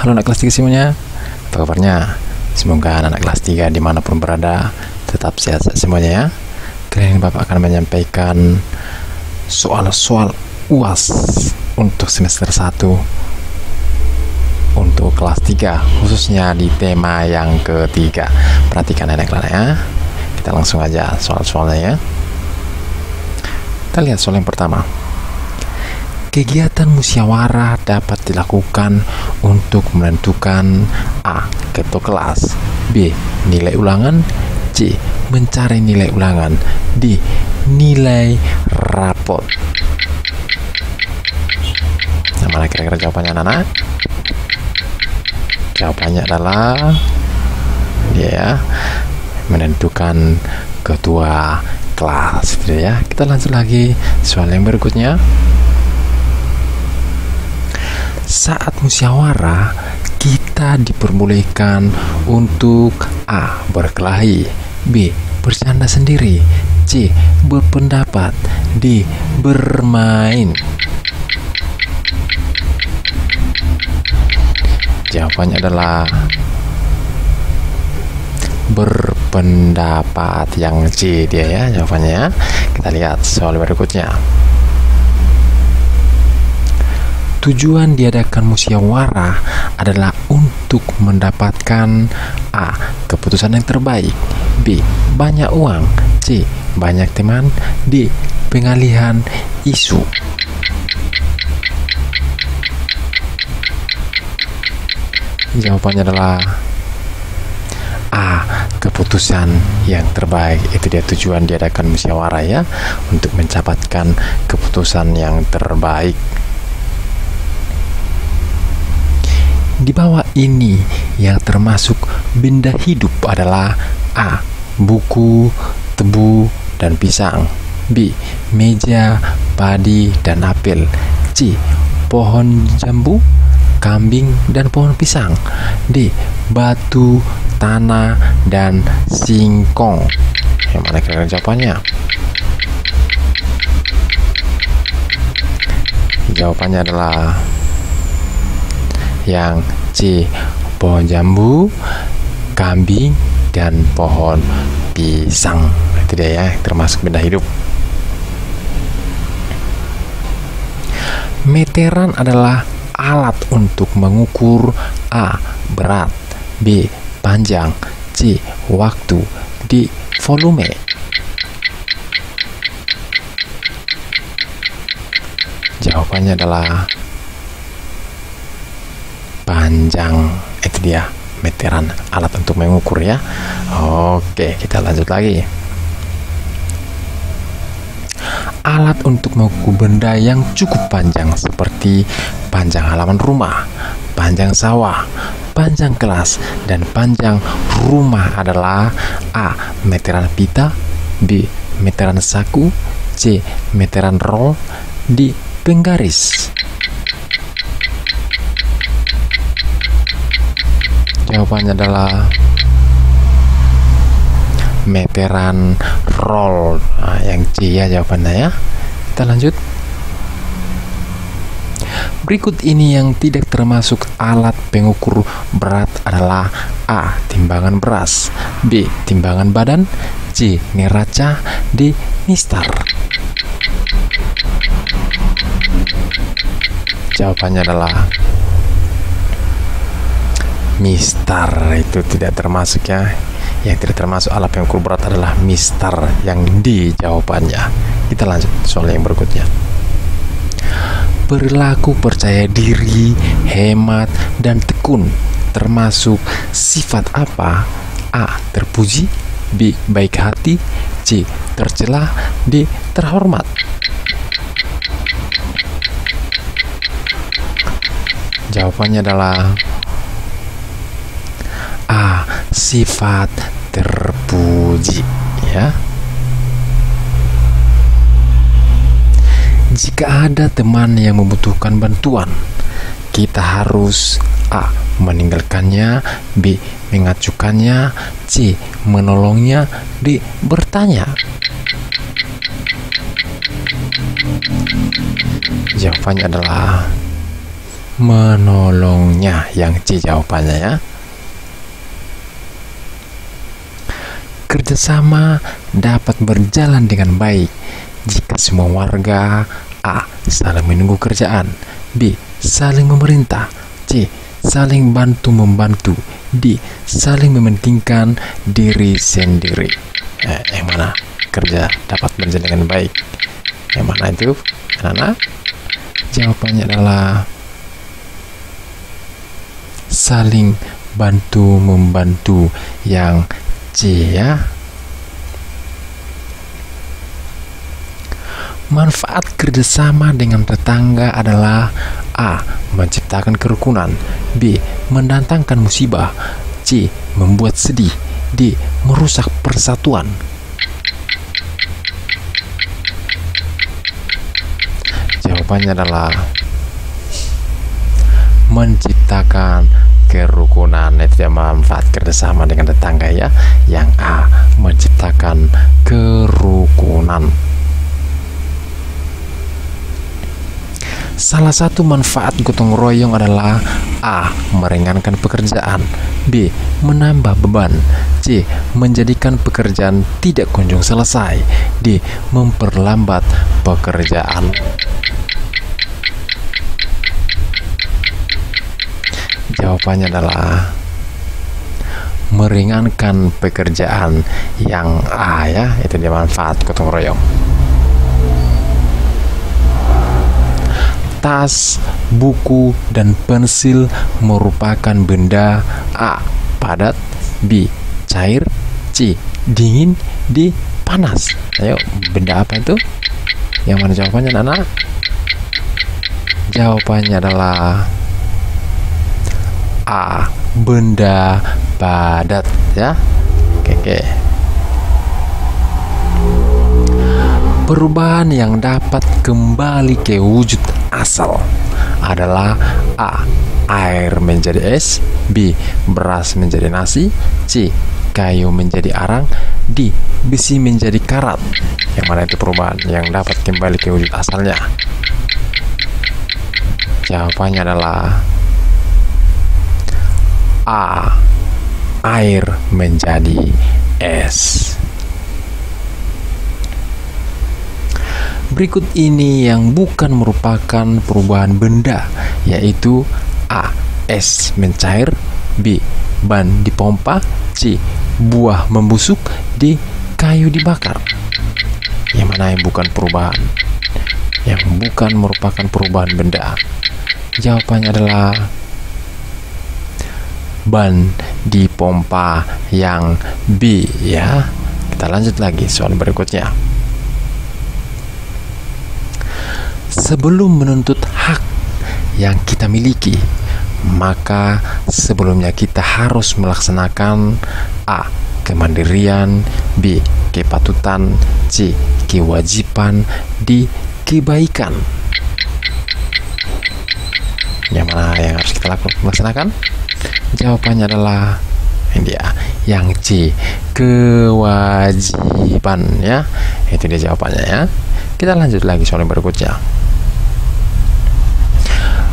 Halo anak kelas 3 semuanya, apa kabarnya? Semoga anak kelas 3 dimanapun berada tetap sehat semuanya ya. Kali ini Bapak akan menyampaikan soal-soal UAS untuk semester 1 untuk kelas 3, khususnya di tema yang ketiga. Perhatikan anak-anak ya. Kita langsung aja soal-soalnya ya. Kita lihat soal yang pertama. Kegiatan musyawarah dapat dilakukan untuk menentukan A. Ketua kelas, B. Nilai ulangan, C. Mencari nilai ulangan, D. Nilai rapot. Nah, mana kira-kira jawabannya anak-anak? Jawabannya adalah ya, menentukan ketua kelas gitu ya. Kita lanjut lagi soal yang berikutnya. Saat musyawarah, kita diperbolehkan untuk A. Berkelahi, B. Bercanda sendiri, C. Berpendapat, D. Bermain. Jawabannya adalah berpendapat, yang C dia ya jawabannya. Kita lihat soal berikutnya. Tujuan diadakan musyawarah adalah untuk mendapatkan A. Keputusan yang terbaik, B. Banyak uang, C. Banyak teman, D. Pengalihan isu. Jawabannya adalah A. Keputusan yang terbaik. Itu dia tujuan diadakan musyawarah ya, untuk mendapatkan keputusan yang terbaik. Di bawah ini yang termasuk benda hidup adalah A. Buku, tebu, dan pisang, B. Meja, padi, dan apel, C. Pohon jambu, kambing, dan pohon pisang, D. Batu, tanah, dan singkong. Yang mana kira-kira jawabannya? Jawabannya adalah yang C. Pohon jambu, kambing, dan pohon pisang. Itu dia ya, termasuk benda hidup. Meteran adalah alat untuk mengukur A. Berat, B. Panjang, C. Waktu, D. Volume. Jawabannya adalah panjang. Itu dia meteran, alat untuk mengukur ya. Oke, kita lanjut lagi. Alat untuk mengukur benda yang cukup panjang seperti panjang halaman rumah, panjang sawah, panjang kelas, dan panjang rumah adalah A. Meteran pita, B. Meteran saku, C. Meteran roll, D. Penggaris. Jawabannya adalah meteran roll. Nah, yang C ya jawabannya ya. Kita lanjut. Berikut ini yang tidak termasuk alat pengukur berat adalah A. Timbangan beras, B. Timbangan badan, C. Neraca, D. mistar. Jawabannya adalah mistar. Itu tidak termasuk ya. Yang tidak termasuk alat pengukur berat adalah mistar, yang D jawabannya. Kita lanjut soal yang berikutnya. Perilaku percaya diri, hemat, dan tekun termasuk sifat apa? A. Terpuji, B. Baik hati, C. Tercela, D. Terhormat. Jawabannya adalah A. Sifat terpuji ya. Jika ada teman yang membutuhkan bantuan, kita harus A. Meninggalkannya, B. Mengacukannya, C. Menolongnya, D. Bertanya. Jawabannya adalah menolongnya. Yang C jawabannya ya. Kerjasama dapat berjalan dengan baik jika semua warga A. saling menunggu kerjaan, B. saling memerintah, C. saling bantu-membantu, D. saling mementingkan diri sendiri. Yang mana kerja dapat berjalan dengan baik? Yang mana itu, anak-anak? Jawabannya adalah saling bantu-membantu, yang C ya. Manfaat kerjasama dengan tetangga adalah A. menciptakan kerukunan, B. mendatangkan musibah, C. membuat sedih, D. merusak persatuan. Jawabannya adalah menciptakan kerukunan. Itu dia manfaat kerjasama dengan tetangga ya. Yang A. menciptakan kerukunan. Salah satu manfaat gotong royong adalah A. meringankan pekerjaan, B. menambah beban, C. menjadikan pekerjaan tidak kunjung selesai, D. memperlambat pekerjaan. Jawabannya adalah meringankan pekerjaan, yang A ya. Itu dia manfaat gotong royong. Tas, buku, dan pensil merupakan benda A. padat, B. cair, C. dingin, D. panas. Ayo, benda apa itu? Yang mana jawabannya, anak? Jawabannya adalah A. benda padat ya. Oke. Perubahan yang dapat kembali ke wujud asal adalah A. air menjadi es, B. beras menjadi nasi, C. kayu menjadi arang, D. besi menjadi karat. Yang mana itu perubahan yang dapat kembali ke wujud asalnya? Jawabannya adalah A. air menjadi es. Berikut ini yang bukan merupakan perubahan benda, yaitu A. es mencair, B. ban dipompa, C. buah membusuk, D. kayu dibakar. Yang mana yang bukan perubahan? Yang bukan merupakan perubahan benda. Jawabannya adalah ban dipompa, yang B ya. Kita lanjut lagi soal berikutnya. Sebelum menuntut hak yang kita miliki, maka sebelumnya kita harus melaksanakan A. kemandirian, B. kepatutan, C. kewajiban, D. kebaikan. Yang mana yang harus kita laksanakan? Jawabannya adalah ini dia, yang C. kewajiban ya. Itu dia jawabannya ya. Kita lanjut lagi soal yang berikutnya.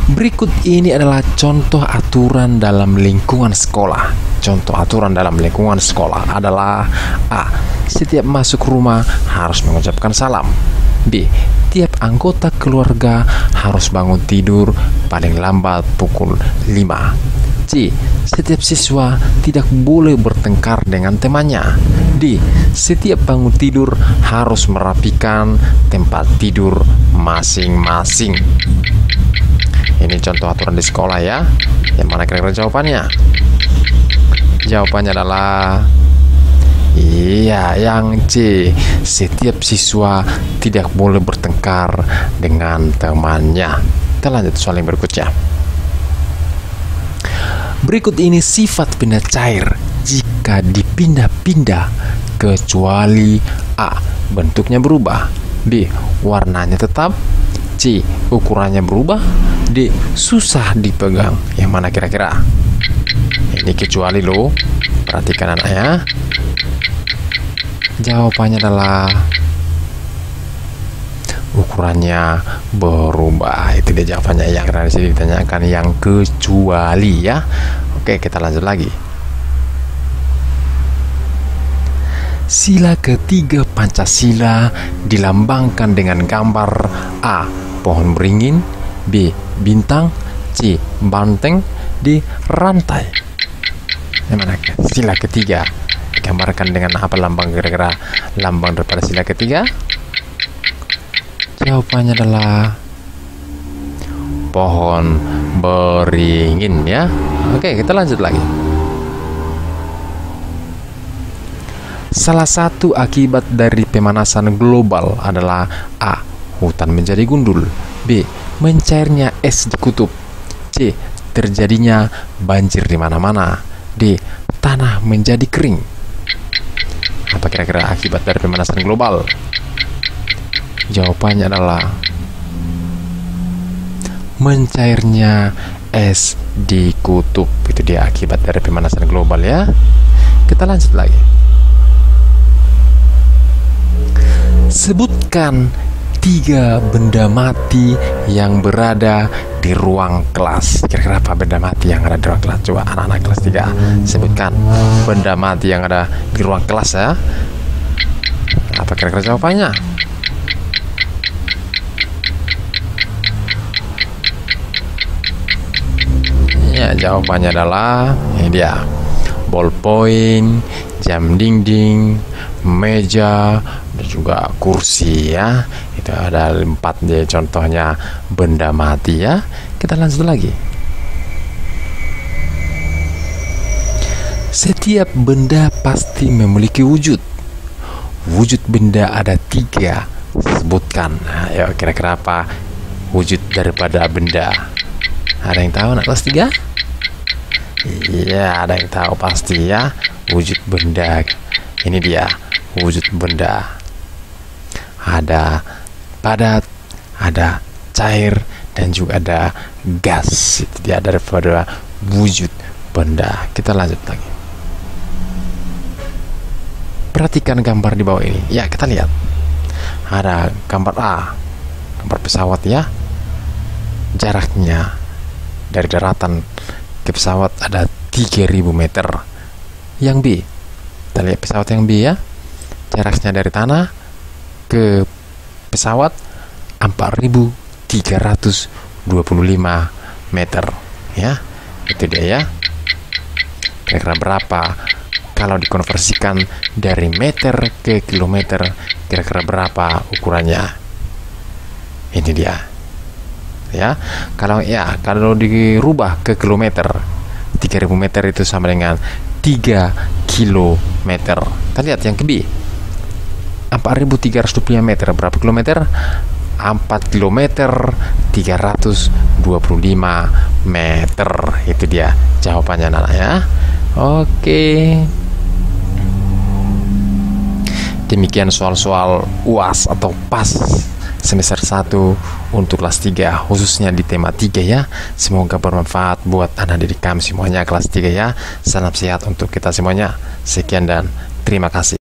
Berikut ini adalah contoh aturan dalam lingkungan sekolah. Contoh aturan dalam lingkungan sekolah adalah A. setiap masuk rumah harus mengucapkan salam, B. tiap anggota keluarga harus bangun tidur paling lambat pukul 5, C. setiap siswa tidak boleh bertengkar dengan temannya, D. setiap bangun tidur harus merapikan tempat tidur masing-masing. Ini contoh aturan di sekolah ya. Yang mana kira-kira jawabannya? Jawabannya adalah iya, yang C. setiap siswa tidak boleh bertengkar dengan temannya. Kita lanjut soal yang berikutnya. Berikut ini sifat benda cair jika dipindah-pindah kecuali A. bentuknya berubah, B. warnanya tetap, C. ukurannya berubah, D. susah dipegang. Yang mana kira-kira? Ini kecuali loh. Perhatikan anak ya. Jawabannya adalah ukurannya berubah. Itu dia jawabannya. Yang di sini ditanyakan yang kecuali ya. Oke, kita lanjut lagi. Sila ketiga Pancasila dilambangkan dengan gambar A. pohon beringin, B. bintang, C. banteng, D. rantai. Yang mana sila ketiga digambarkan dengan apa lambang, kira-kira lambang daripada sila ketiga? Jawabannya adalah pohon beringin ya. Oke, kita lanjut lagi. Salah satu akibat dari pemanasan global adalah A. hutan menjadi gundul, B. mencairnya es di kutub, C. terjadinya banjir di mana-mana, D. tanah menjadi kering. Apa kira-kira akibat dari pemanasan global? Jawabannya adalah mencairnya es di kutub. Itu dia akibat dari pemanasan global ya. Kita lanjut lagi. Sebutkan 3 benda mati yang berada di ruang kelas. Kira-kira apa benda mati yang ada di ruang kelas? Coba anak-anak kelas 3 sebutkan benda mati yang ada di ruang kelas ya. Apa kira-kira jawabannya? Ya, jawabannya adalah ini dia. Ballpoint, jam dinding, meja, dan juga kursi ya. Itu ada 4 deh contohnya benda mati ya. Kita lanjut lagi. Setiap benda pasti memiliki wujud. Wujud benda ada 3. Sebutkan. Nah, ya kira-kira apa wujud daripada benda? Ada yang tahu anak kelas 3? Iya, ada yang tahu pasti ya. Wujud benda. Ini dia wujud benda. Ada padat, ada cair, dan juga ada gas. Itu dia daripada wujud benda. Kita lanjut lagi. Perhatikan gambar di bawah ini. Ya, kita lihat. Ada gambar A, gambar pesawat ya. Jaraknya dari daratan ke pesawat ada 3000 meter. Yang B, kita lihat pesawat yang B ya. Jaraknya dari tanah ke pesawat 4325 meter ya. Itu dia ya. Kira-kira berapa kalau dikonversikan dari meter ke kilometer? Kira-kira berapa ukurannya? Ini dia ya. Kalau dirubah ke kilometer, 3000 meter itu sama dengan 3 kilometer. Kita lihat yang ke B, 4325 meter berapa kilometer? 4 kilometer 325 meter. Itu dia jawabannya anak ya. Oke, demikian soal-soal UAS atau PAS semester 1 untuk kelas 3, khususnya di tema 3 ya. Semoga bermanfaat buat anak didik kami semuanya kelas 3 ya. Salam sehat untuk kita semuanya. Sekian dan terima kasih.